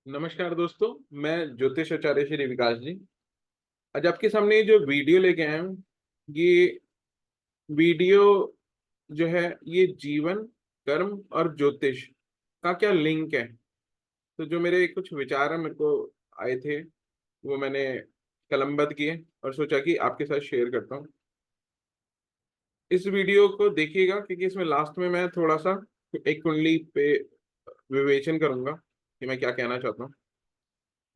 नमस्कार दोस्तों। मैं ज्योतिष आचार्य श्री विकास जी आज आपके सामने ये जो वीडियो लेके आया हूँ। ये वीडियो जो है ये जीवन, कर्म और ज्योतिष का क्या लिंक है। तो जो मेरे कुछ विचार है मेरे को आए थे, वो मैंने कलमबद्ध किए और सोचा कि आपके साथ शेयर करता हूँ। इस वीडियो को देखिएगा क्योंकि इसमें लास्ट में मैं थोड़ा सा एक कुंडली पे विवेचन करूंगा कि मैं क्या कहना चाहता हूँ।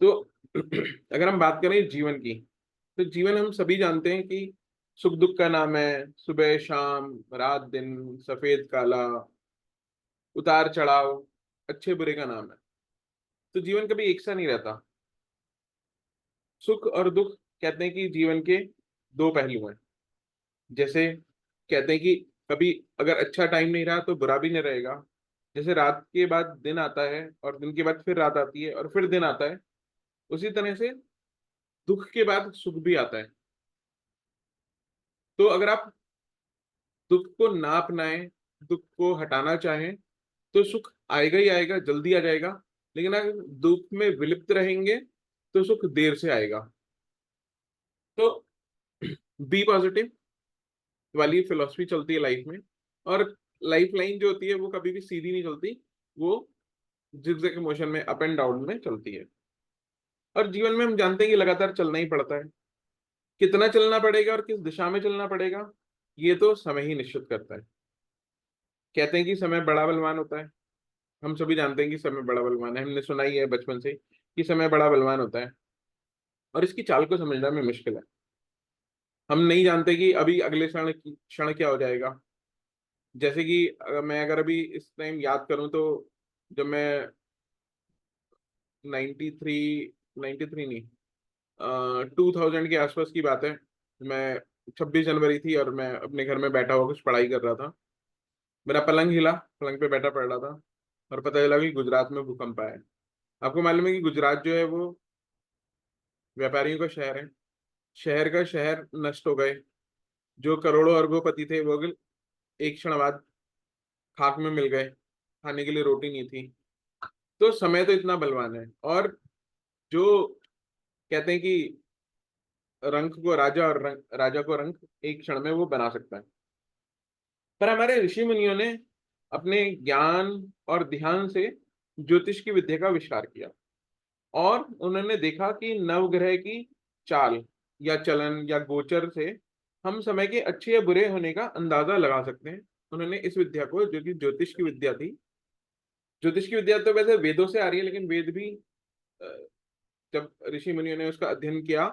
तो अगर हम बात करें जीवन की, तो जीवन हम सभी जानते हैं कि सुख दुख का नाम है। सुबह शाम, रात दिन, सफेद काला, उतार चढ़ाव, अच्छे बुरे का नाम है। तो जीवन कभी एक सा नहीं रहता। सुख और दुख कहते हैं कि जीवन के दो पहलू हैं। जैसे कहते हैं कि कभी अगर अच्छा टाइम नहीं रहा तो बुरा भी नहीं रहेगा। जैसे रात के बाद दिन आता है और दिन के बाद फिर रात आती है और फिर दिन आता है, उसी तरह से दुख के बाद सुख भी आता है। तो अगर आप दुख को ना अपनाएं, दुख को हटाना चाहें, तो सुख आएगा ही आएगा, जल्दी आ जाएगा। लेकिन अगर दुख में विलिप्त रहेंगे तो सुख देर से आएगा। तो बी पॉजिटिव वाली फिलॉसफी चलती है लाइफ में। और लाइफ लाइन जो होती है वो कभी भी सीधी नहीं चलती, वो जिगजैग मोशन में, अप एंड डाउन में चलती है। और जीवन में हम जानते हैं कि लगातार चलना ही पड़ता है। कितना चलना पड़ेगा और किस दिशा में चलना पड़ेगा, ये तो समय ही निश्चित करता है। कहते हैं कि समय बड़ा बलवान होता है। हम सभी जानते हैं कि समय बड़ा बलवान है, हमने सुना ही है बचपन से कि समय बड़ा बलवान होता है। और इसकी चाल को समझना में मुश्किल है। हम नहीं जानते कि अभी अगले क्षण क्या हो जाएगा। जैसे कि मैं अगर अभी इस टाइम याद करूं तो जब मैं 93, 93 नहीं, 2000 के आसपास की बात है। मैं 26 जनवरी थी और मैं अपने घर में बैठा हुआ कुछ पढ़ाई कर रहा था। मेरा पलंग हिला, पलंग पे बैठा पढ़ रहा था और पता चला कि गुजरात में भूकंप आया है। आपको मालूम है कि गुजरात जो है वो व्यापारियों का शहर है। शहर का शहर नष्ट हो गए। जो करोड़ों अरबोपति थे वो एक क्षण बाद खाक में मिल गए। खाने के लिए रोटी नहीं थी। तो समय तो इतना बलवान है। और जो कहते हैं कि रंक को राजा और राजा को रंक एक क्षण में वो बना सकता है। पर हमारे ऋषि मुनियों ने अपने ज्ञान और ध्यान से ज्योतिष की विद्या का आविष्कार किया। और उन्होंने देखा कि नवग्रह की चाल या चलन या गोचर से हम समय के अच्छे या बुरे होने का अंदाजा लगा सकते हैं। उन्होंने इस विद्या को, जो कि ज्योतिष की विद्या थी, ज्योतिष की विद्या तो वैसे वेदों से आ रही है, लेकिन वेद भी अ, जब ऋषि मुनियों ने उसका अध्ययन किया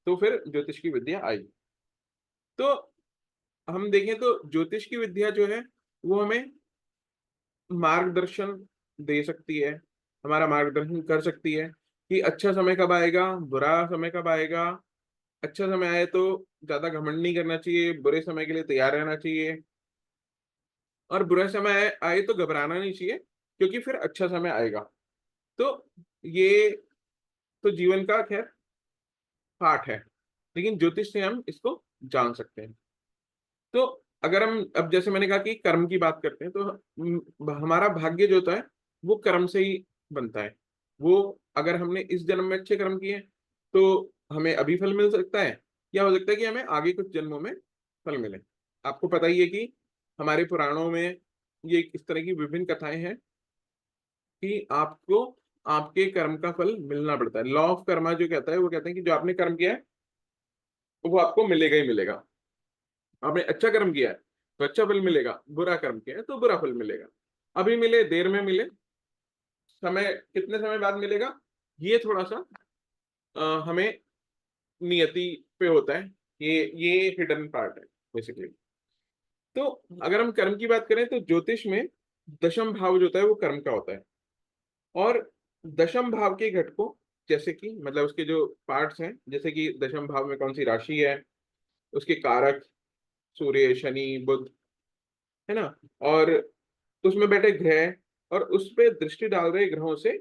तो फिर ज्योतिष की विद्या आई। तो हम देखें तो ज्योतिष की विद्या जो है वो हमें मार्गदर्शन दे सकती है, हमारा मार्गदर्शन कर सकती है कि अच्छा समय कब आएगा, बुरा समय कब आएगा। अच्छा समय आए तो ज्यादा घमंड नहीं करना चाहिए, बुरे समय के लिए तैयार रहना चाहिए। और बुरा समय आए तो घबराना नहीं चाहिए, क्योंकि फिर अच्छा समय आएगा। तो ये तो जीवन का खैर पाठ है, लेकिन ज्योतिष से हम इसको जान सकते हैं। तो अगर हम अब जैसे मैंने कहा कि कर्म की बात करते हैं, तो हमारा भाग्य जो होता है वो कर्म से ही बनता है। वो अगर हमने इस जन्म में अच्छे कर्म किए तो हमें अभी फल मिल सकता है, या हो सकता है कि हमें आगे कुछ जन्मों में फल मिले। आपको पता ही है कि हमारे पुराणों में ये इस तरह की विभिन्न कथाएं हैं कि आपको आपके कर्म का फल मिलना पड़ता है। लॉ ऑफ कर्मा जो कहता है वो कहते हैं कि जो आपने कर्म किया है वो आपको मिलेगा ही मिलेगा। आपने अच्छा कर्म किया है तो अच्छा फल मिलेगा, बुरा कर्म किया है तो बुरा फल मिलेगा। अभी मिले, देर में मिले, समय कितने समय बाद मिलेगा, ये थोड़ा सा हमें नियति पे होता है। ये हिडन पार्ट है बेसिकली। तो अगर हम कर्म की बात करें तो ज्योतिष में दशम भाव जो होता है वो कर्म का होता है। और दशम भाव के घटकों, जैसे कि मतलब उसके जो पार्ट्स हैं, जैसे कि दशम भाव में कौन सी राशि है, उसके कारक सूर्य, शनि, बुध, है ना। और उसमें बैठे ग्रह और उस पे दृष्टि डाल रहे ग्रहों से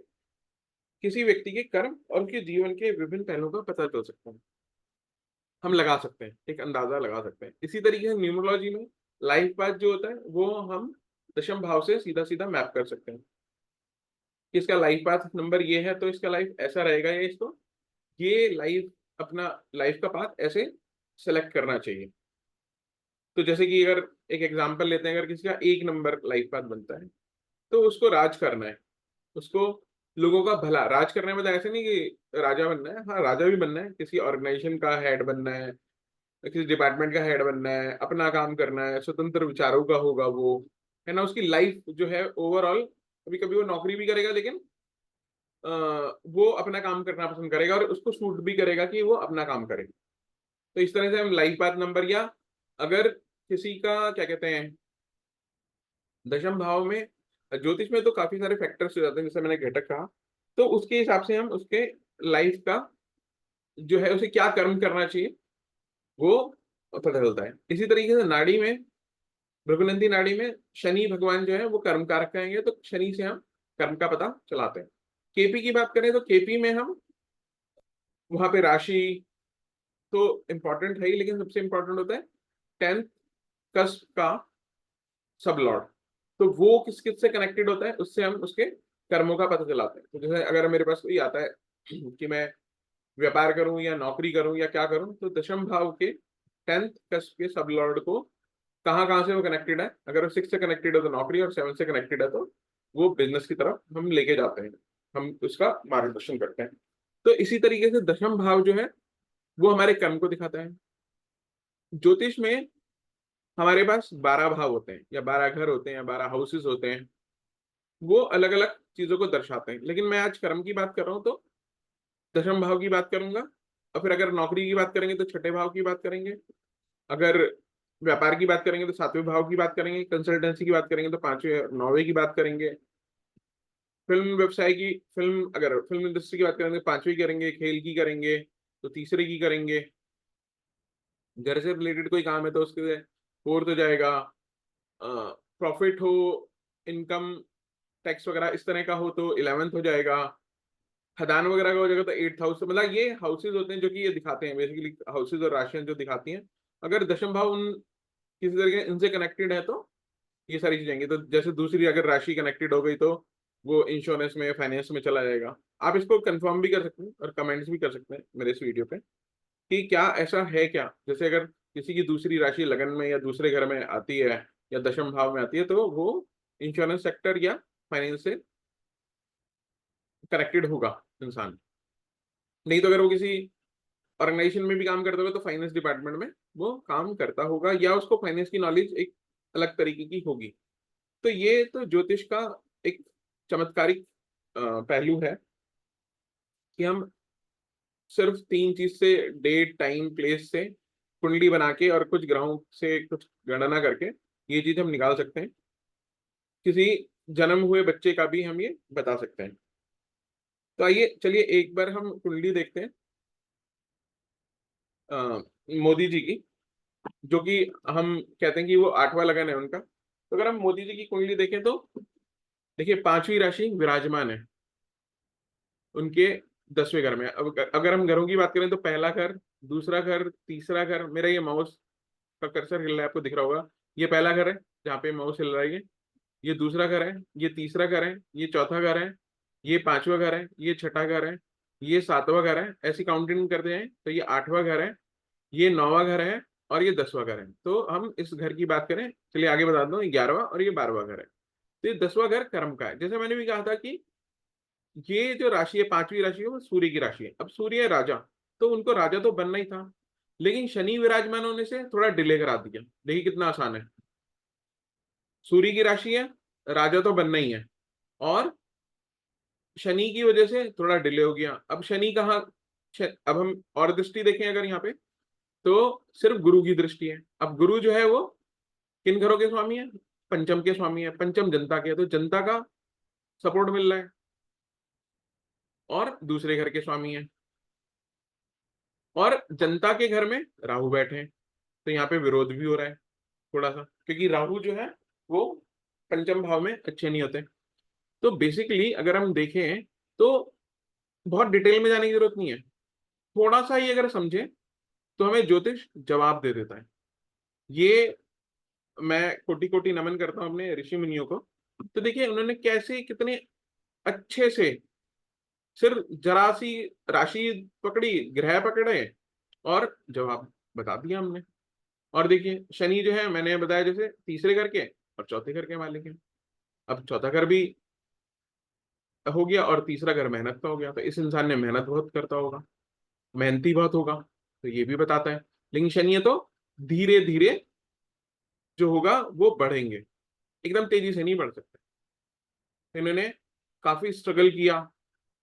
किसी व्यक्ति के कर्म और उनके जीवन के विभिन्न पहलुओं का पता चल सकता है। हम लगा सकते हैं, एक अंदाजा लगा सकते हैं। इसी तरीके से न्यूमरोलॉजी में लाइफ पाथ जो होता है वो हम दशम भाव से सीधा सीधा मैप कर सकते हैं। कि इसका लाइफ पाथ नंबर ये है तो इसका लाइफ ऐसा रहेगा, या इसको ये लाइफ अपना लाइफ का पाथ ऐसे सेलेक्ट करना चाहिए। तो जैसे कि अगर एक एग्जांपल लेते हैं, अगर किसी का 1 नंबर लाइफ पाथ बनता है तो उसको राज करना है, उसको लोगों का भला राज करने में, तो ऐसे नहीं कि राजा बनना है, हाँ राजा भी बनना है, किसी ऑर्गेनाइजेशन का हेड बनना है, किसी डिपार्टमेंट का हेड बनना है, अपना काम करना है, स्वतंत्र विचारों का होगा वो, है ना। उसकी लाइफ जो है ओवरऑल, कभी कभी वो नौकरी भी करेगा लेकिन वो अपना काम करना पसंद करेगा और उसको सूट भी करेगा कि वो अपना काम करे। तो इस तरह से हम लाइफ पाथ नंबर, या अगर किसी का क्या कहते हैं दशम भाव में, ज्योतिष में तो काफी सारे फैक्टर्स हो जाते हैं, जैसे मैंने घटक कहा, तो उसके हिसाब से हम उसके लाइफ का जो है उसे क्या कर्म करना चाहिए वो पता चलता है। इसी तरीके से नाड़ी में, भृगुनंदी नाड़ी में शनि भगवान जो है वो कर्म कारक कहेंगे, तो शनि से हम कर्म का पता चलाते हैं। केपी की बात करें तो केपी में हम वहां पे राशि तो इम्पोर्टेंट है ही, लेकिन सबसे इम्पोर्टेंट होता है 10th कस्प का सब लॉर्ड, तो वो किस किस से कनेक्टेड होता है उससे हम उसके कर्मों का पता चलाते हैं। तो जैसे अगर मेरे पास कोई आता है कि मैं व्यापार करूं या नौकरी करूं या क्या करूं, तो दशम भाव के 10th कस्प के सब लॉर्ड को कहाँ कहाँ से वो कनेक्टेड है, अगर वो 6 से कनेक्टेड है तो नौकरी, और 7 से कनेक्टेड है तो वो बिजनेस की तरफ हम लेके जाते हैं, हम उसका मार्गदर्शन करते हैं। तो इसी तरीके से दशम भाव जो है वो हमारे कर्म को दिखाता है। ज्योतिष में हमारे पास 12 भाव होते हैं, या 12 घर होते हैं, या 12 हाउसेस होते हैं, वो अलग अलग चीजों को दर्शाते हैं। लेकिन मैं आज कर्म की बात कर रहा हूँ तो दशम भाव की बात करूंगा, और फिर अगर नौकरी की बात करेंगे तो छठे भाव की बात करेंगे, अगर व्यापार की बात करेंगे तो 7वें भाव की बात करेंगे, कंसल्टेंसी की बात करेंगे तो 5वें 9वें की बात करेंगे, फिल्म व्यवसाय की, फिल्म अगर फिल्म इंडस्ट्री की बात करेंगे तो 5वीं करेंगे, खेल की करेंगे तो तीसरे की करेंगे, घर से रिलेटेड कोई काम है तो उसके 4th हो जाएगा, प्रॉफिट हो, इनकम टैक्स वगैरह इस तरह का हो तो 11th हो जाएगा, खदान वगैरह का हो जाएगा तो 8th हाउस। मतलब ये हाउसेज होते हैं जो कि ये दिखाते हैं बेसिकली, हाउसेज और राशियां जो दिखाती हैं। अगर दशम भाव उन किसी तरीके इनसे कनेक्टेड है तो ये सारी चीजें आएंगी। तो जैसे दूसरी अगर राशि कनेक्टेड हो गई तो वो इंश्योरेंस में, फाइनेंस में चला जाएगा। आप इसको कंफर्म भी कर सकते हैं और कमेंट्स भी कर सकते हैं मेरे इस वीडियो पे कि क्या ऐसा है क्या। जैसे अगर किसी की दूसरी राशि लगन में या दूसरे घर में आती है या दशम भाव में आती है तो वो इंश्योरेंस सेक्टर या फाइनेंस से कनेक्टेड होगा इंसान। नहीं तो अगर वो किसी ऑर्गेनाइजेशन में भी काम करता होगा तो फाइनेंस डिपार्टमेंट में वो काम करता होगा, या उसको फाइनेंस की नॉलेज एक अलग तरीके की होगी। तो ये तो ज्योतिष का एक चमत्कारिक पहलू है कि हम सिर्फ 3 चीज से, डेट टाइम प्लेस से कुंडली बना के और कुछ ग्रहों से कुछ गणना करके ये चीज हम निकाल सकते हैं। किसी जन्म हुए बच्चे का भी हम ये बता सकते हैं। तो आइए चलिए एक बार हम कुंडली देखते हैं मोदी जी की, जो कि हम कहते हैं कि वो 8वां लगन है उनका। तो अगर हम मोदी जी की कुंडली देखें तो देखिए 5वीं राशि विराजमान है उनके 10वें घर में। अब अगर हम घरों की बात करें तो पहला घर, दूसरा घर, तीसरा घर, मेरा ये माउस का कर्सर हिल रहा है आपको दिख रहा होगा, ये पहला घर है जहाँ पे माउस हिल रहा है, ये दूसरा घर है, ये तीसरा घर है, ये चौथा घर है, ये 5वां घर है, ये छठा घर है, ये 7वां घर है। ऐसी काउंटिंग करते हैं तो ये 8वां घर है, ये 9वां घर है, और ये 10वां घर है। तो हम इस घर की बात करें, चलिए आगे बता दो, ये 11वां और ये 12वां घर है। तो ये 10वां घर कर्म का है। जैसे मैंने भी कहा था कि ये जो राशि है 5वीं राशि है वो सूर्य की राशि है। अब सूर्य है राजा, तो उनको राजा तो बनना ही था, लेकिन शनि विराजमान होने से थोड़ा डिले करा दिया। देखिए कितना आसान है, सूर्य की राशि है, राजा तो बनना ही है, और शनि की वजह से थोड़ा डिले हो गया। अब शनि कहाँ, अब हम और दृष्टि देखें अगर यहाँ पे, तो सिर्फ गुरु की दृष्टि है। अब गुरु जो है वो किन घरों के स्वामी है, पंचम के स्वामी है, पंचम जनता के, तो जनता का सपोर्ट मिल रहा है, और दूसरे घर के स्वामी है, और जनता के घर में राहु बैठे हैं, तो यहाँ पे विरोध भी हो रहा है थोड़ा सा, क्योंकि राहु जो है वो पंचम भाव में अच्छे नहीं होते। तो बेसिकली अगर हम देखें तो बहुत डिटेल में जाने की जरूरत नहीं है, थोड़ा सा ही अगर समझे तो हमें ज्योतिष जवाब दे देता है। ये मैं कोटि कोटि नमन करता हूँ अपने ऋषि मुनियों को। तो देखिए उन्होंने कैसे कितने अच्छे से सिर्फ जरा सी राशि पकड़ी, ग्रह पकड़े और जवाब बता दिया हमने। और देखिए शनि जो है मैंने बताया जैसे तीसरे घर के और चौथे घर के मालिक है। अब चौथा घर भी हो गया और तीसरा घर मेहनत का हो गया, तो इस इंसान ने मेहनत बहुत करता होगा, मेहनती बहुत होगा, तो ये भी बताता है। लेकिन शनि है तो धीरे धीरे जो होगा वो बढ़ेंगे, एकदम तेजी से नहीं बढ़ सकते। तो इन्होंने काफी स्ट्रगल किया,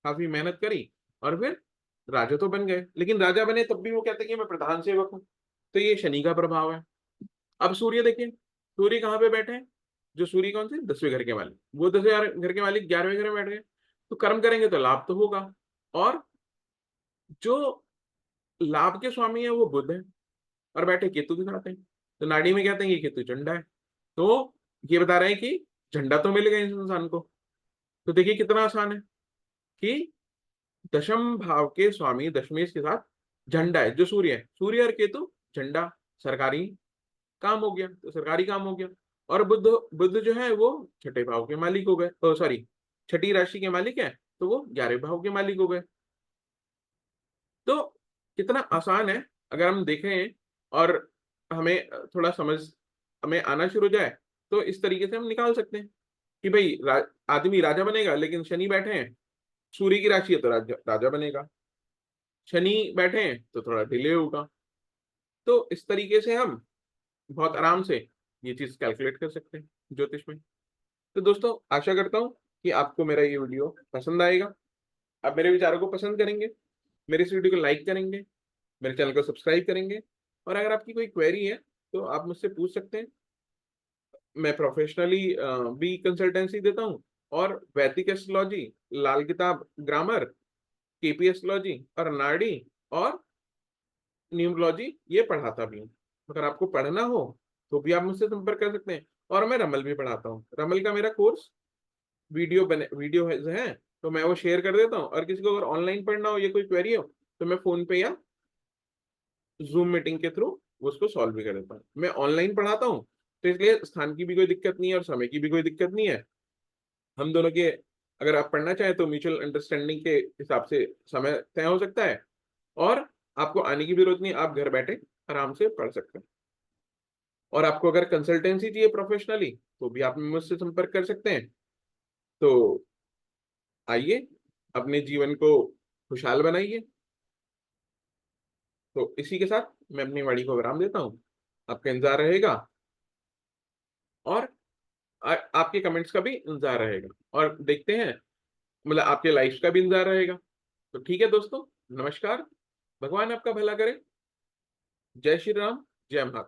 काफी मेहनत करी और फिर राजा तो बन गए, लेकिन राजा बने तब भी वो कहते हैं कि मैं प्रधान सेवक हूँ। तो ये शनि का प्रभाव है। अब सूर्य देखिए, सूर्य कहाँ पे बैठे हैं? जो सूर्य कौन से 10वें घर के मालिक, वो 10वें घर के मालिक 11वें घर में बैठ गए। तो कर्म करेंगे तो लाभ तो होगा। और जो लाभ के स्वामी है वो बुध है और बैठे केतु के साथ है। तो नाड़ी में कहते हैं कि केतु झंडा है। तो ये बता रहे हैं कि झंडा तो मिलेगा इस इंसान को। तो देखिए कितना आसान है कि दशम भाव के स्वामी दशमेश के साथ झंडा है जो सूर्य है, सूर्य और केतु झंडा, सरकारी काम हो गया, तो सरकारी काम हो गया। और बुद्ध, बुद्ध जो है वो छठे भाव के मालिक हो गए, सॉरी छठी राशि के मालिक है, तो वो 11वें भाव के मालिक हो गए। तो कितना आसान है अगर हम देखें और हमें थोड़ा समझ हमें आना शुरू हो जाए, तो इस तरीके से हम निकाल सकते हैं कि भाई आदमी राजा बनेगा, लेकिन शनि बैठे हैं, सूर्य की राशि है तो राजा बनेगा, शनि बैठे हैं तो थोड़ा डिले होगा। तो इस तरीके से हम बहुत आराम से ये चीज कैलकुलेट कर सकते हैं ज्योतिष में। तो दोस्तों आशा करता हूँ कि आपको मेरा ये वीडियो पसंद आएगा, आप मेरे विचारों को पसंद करेंगे, मेरे इस वीडियो को लाइक करेंगे, मेरे चैनल को सब्सक्राइब करेंगे। और अगर आपकी कोई क्वेरी है तो आप मुझसे पूछ सकते हैं। मैं प्रोफेशनली भी कंसल्टेंसी देता हूँ, और वैदिक एस्ट्रोलॉजी, लाल किताब ग्रामर, केपी एस्ट्रोलॉजी और नाड़ी और न्यूमरोलॉजी ये पढ़ाता भी हूँ। अगर आपको पढ़ना हो तो भी आप मुझसे संपर्क कर सकते हैं। और मैं रमल भी पढ़ाता हूँ, रमल का मेरा कोर्स वीडियो है, तो मैं वो शेयर कर देता हूँ। और किसी को अगर ऑनलाइन पढ़ना हो या कोई क्वेरी हो तो मैं फोन पे या जूम मीटिंग के थ्रू उसको सॉल्व भी कर देता हूँ। मैं ऑनलाइन पढ़ाता हूँ, तो इसलिए स्थान की भी कोई दिक्कत नहीं है और समय की भी कोई दिक्कत नहीं है। हम दोनों के अगर आप पढ़ना चाहें तो म्यूचुअल अंडरस्टैंडिंग के हिसाब से समय तय हो सकता है, और आपको आने की भी जरूरत नहीं, आप घर बैठे आराम से पढ़ सकते हैं। और आपको अगर कंसल्टेंसी चाहिए प्रोफेशनली तो भी आप मुझसे संपर्क कर सकते हैं। तो आइए अपने जीवन को खुशहाल बनाइए। तो इसी के साथ मैं अपनी वाणी को विराम देता हूँ, आपका इंतजार रहेगा और आपके कमेंट्स का भी इंतजार रहेगा, और देखते हैं मतलब आपके लाइक्स का भी इंतजार रहेगा। तो ठीक है दोस्तों, नमस्कार, भगवान आपका भला करे। जय श्री राम, जय महाकाल।